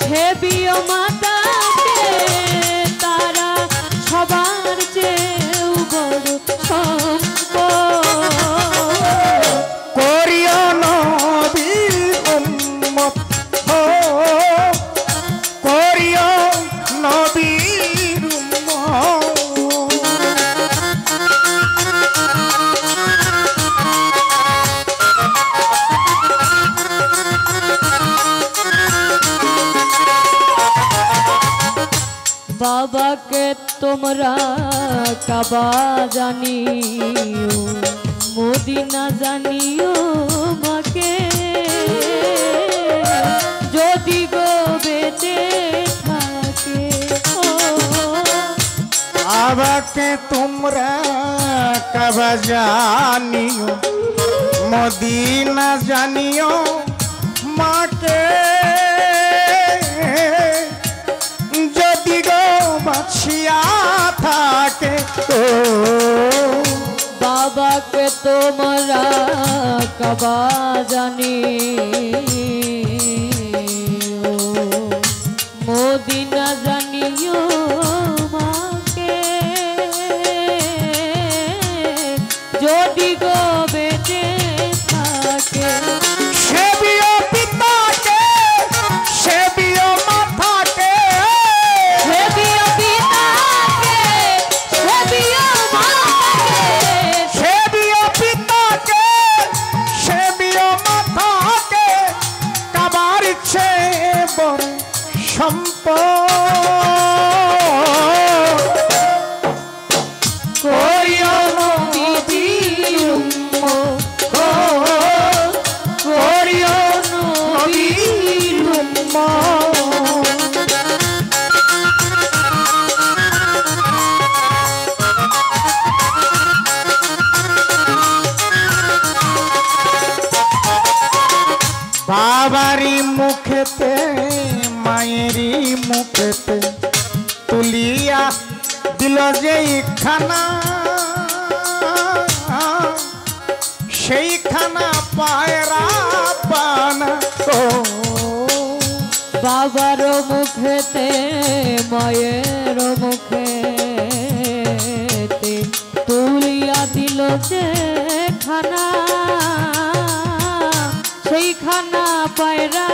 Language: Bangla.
হেবিও মাতাকে তারা সবার চেয়েও বড় সম্পদ। করিও নবীর উম্মত হো, করিও নবীর উম্মত। বাবাকে তোমরা কাবা জানিও, মদিনা জানিও মাকে, যদি গো বেঁচে থাকে। বাবাকে তোমরা কাবা জানিও, মদিনা জানিও মাকে, যদি গো বাঁচিয়া থাকে। বাবাকে তোমরা কাবা জানিও, মদিনা জানিও মাকে, যদি গো বেঁচে থাকে। সেবিও পিতাকে, সেবিও মাতাকে, হেবিও পিতাকে, হেবিও মাতাকে, সেবিও পিতাকে, সেবিও মাতাকে, কাবার চেয়ে বড় সম্পদ। করিও নবীর উম্মত, করিও নবীর উম্মত। বাবারি মুখেতে মায়েরি মুখেতে তুলিয়া দিল যেই খানা, সেই খানা পায়রা পানা। বাবার মুখেতে মায়ের মুখেতে তুলিয়া দিল যে খানা, সেই খানা পায়রা